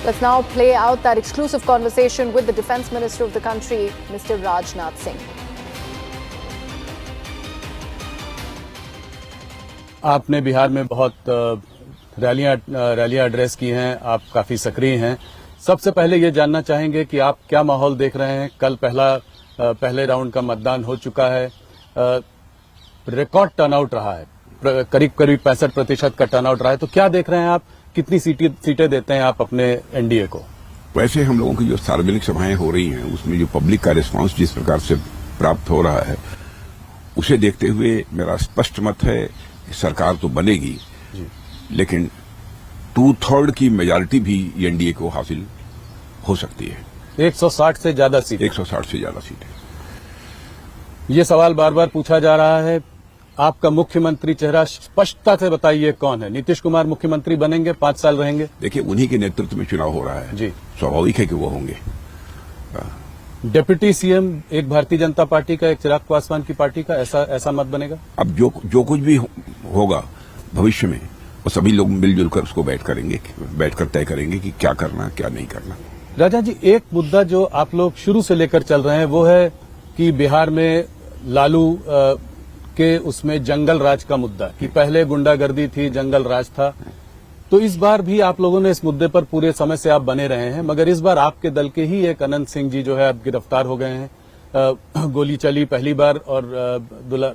Let's now play out that exclusive conversation with the Defence Minister of the country, Mr. Rajnath Singh. आपने बिहार में बहुत रैलियां address की हैं, आप काफी सक्रिय हैं। सबसे पहले ये जानना चाहेंगे कि आप क्या माहौल देख रहे हैं। कल पहले राउंड का मतदान हो चुका है, रिकॉर्ड टर्नआउट रहा है, करीब 65% का टर्नआउट रहा है। तो क्या देख रहे हैं आप, कितनी सीटें देते हैं आप अपने एनडीए को? वैसे हम लोगों की जो सार्वजनिक सभाएं हो रही हैं उसमें जो पब्लिक का रिस्पांस जिस प्रकार से प्राप्त हो रहा है उसे देखते हुए मेरा स्पष्ट मत है कि सरकार तो बनेगी, लेकिन 2/3 की मेजॉरिटी भी एनडीए को हासिल हो सकती है। 160 से ज्यादा सीटें। 160 से ज्यादा सीटें। ये सवाल बार बार पूछा जा रहा है, आपका मुख्यमंत्री चेहरा स्पष्टता से बताइए कौन है? नीतीश कुमार मुख्यमंत्री बनेंगे, 5 साल रहेंगे? देखिए, उन्हीं के नेतृत्व में चुनाव हो रहा है जी, स्वाभाविक है कि वो होंगे। डिप्टी सीएम एक भारतीय जनता पार्टी का, एक चिराग पासवान की पार्टी का, ऐसा मत बनेगा? अब जो कुछ भी होगा भविष्य में वो सभी लोग मिलजुल कर उसको बैठकर तय करेंगे कि क्या करना क्या नहीं करना। राजा जी, एक मुद्दा जो आप लोग शुरू से लेकर चल रहे हैं वो है कि बिहार में लालू के उसमें जंगल राज का मुद्दा, कि पहले गुंडागर्दी थी, जंगल राज था। तो इस बार भी आप लोगों ने इस मुद्दे पर पूरे समय से आप बने रहे हैं, मगर इस बार आपके दल के ही एक अनंत सिंह जी जो है अब गिरफ्तार हो गए हैं। गोली चली पहली बार और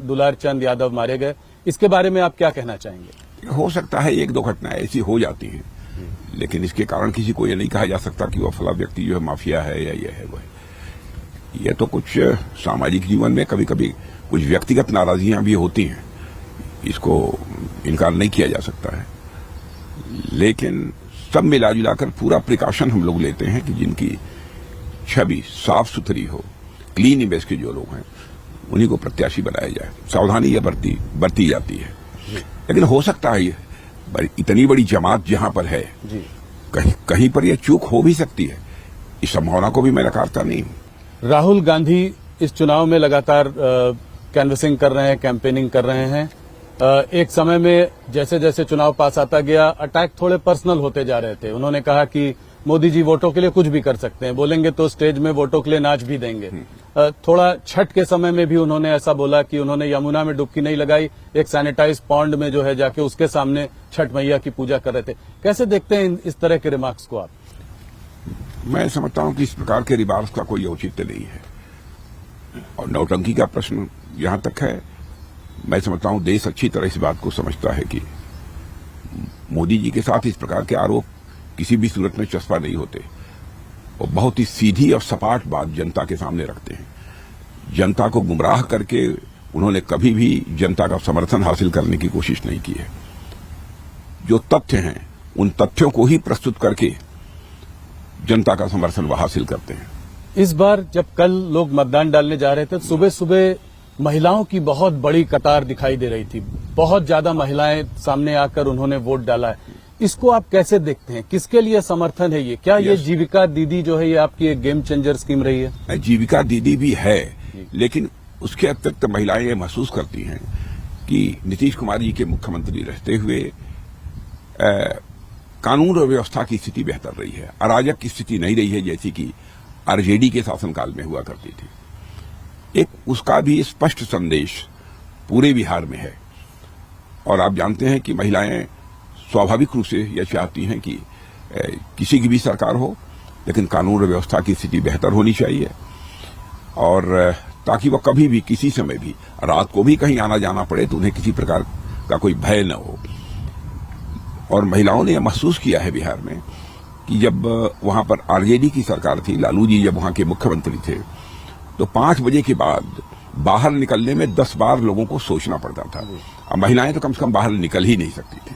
दुलार चंद यादव मारे गए। इसके बारे में आप क्या कहना चाहेंगे? हो सकता है 1-2 घटनाएं ऐसी हो जाती हैं, लेकिन इसके कारण किसी को ये नहीं कहा जा सकता कि वो फला व्यक्ति जो है माफिया है या ये है वो है। ये तो कुछ सामाजिक जीवन में कभी कभी कुछ व्यक्तिगत नाराजियां भी होती हैं, इसको इनकार नहीं किया जा सकता है। लेकिन सब मिला जुलाकर पूरा प्रिकॉशन हम लोग लेते हैं कि जिनकी छवि साफ सुथरी हो, क्लीन इमेज के जो लोग हैं उन्हीं को प्रत्याशी बनाया जाए। सावधानी यह बरती जाती है, लेकिन हो सकता है इतनी बड़ी जमात जहां पर है कहीं पर यह चूक हो भी सकती है। इस संभावना को भी मैं नकारता नहीं हूं। राहुल गांधी इस चुनाव में लगातार कैनवसिंग कर रहे हैं, कैंपेनिंग कर रहे हैं। एक समय में जैसे जैसे चुनाव पास आता गया, अटैक थोड़े पर्सनल होते जा रहे थे। उन्होंने कहा कि मोदी जी वोटों के लिए कुछ भी कर सकते हैं, बोलेंगे तो स्टेज में वोटों के लिए नाच भी देंगे। थोड़ा छठ के समय में भी उन्होंने ऐसा बोला कि उन्होंने यमुना में डुबकी नहीं लगाई, एक सैनिटाइज पॉन्ड में जो है जाके उसके सामने छठ मैया की पूजा कर रहे थे। कैसे देखते हैं इस तरह के रिमार्क्स को आप? मैं समझता हूं कि इस प्रकार के रिमार्क्स का कोई औचित्य नहीं है, और नौटंकी का प्रश्न यहां तक है। मैं समझता हूं देश अच्छी तरह इस बात को समझता है कि मोदी जी के साथ इस प्रकार के आरोप किसी भी सूरत में चस्पा नहीं होते। वो बहुत ही सीधी और सपाट बात जनता के सामने रखते हैं। जनता को गुमराह करके उन्होंने कभी भी जनता का समर्थन हासिल करने की कोशिश नहीं की है। जो तथ्य हैं उन तथ्यों को ही प्रस्तुत करके जनता का समर्थन वो हासिल करते हैं। इस बार जब कल लोग मतदान डालने जा रहे थे, सुबह सुबह महिलाओं की बहुत बड़ी कतार दिखाई दे रही थी। बहुत ज्यादा महिलाएं सामने आकर उन्होंने वोट डाला है। इसको आप कैसे देखते हैं? किसके लिए समर्थन है ये? क्या ये जीविका दीदी जो है ये आपकी एक गेम चेंजर स्कीम रही है? जीविका दीदी भी है, लेकिन उसके अतिरिक्त महिलाएं ये महसूस करती हैं कि नीतीश कुमार जी के मुख्यमंत्री रहते हुए कानून और व्यवस्था की स्थिति बेहतर रही है। अराजक की स्थिति नहीं रही है जैसी कि आरजेडी के शासनकाल में हुआ करती थी। एक उसका भी स्पष्ट संदेश पूरे बिहार में है। और आप जानते हैं कि महिलाएं स्वाभाविक रूप से यह चाहती हैं कि किसी की भी सरकार हो, लेकिन कानून और व्यवस्था की स्थिति बेहतर होनी चाहिए, और ताकि वह कभी भी किसी समय भी रात को भी कहीं आना जाना पड़े तो उन्हें किसी प्रकार का कोई भय न हो। और महिलाओं ने यह महसूस किया है बिहार में कि जब वहां पर आरजेडी की सरकार थी, लालू जी जब वहां के मुख्यमंत्री थे, तो 5 बजे के बाद बाहर निकलने में 10 बार लोगों को सोचना पड़ता था। अब महिलाएं तो कम से कम बाहर निकल ही नहीं सकती थी।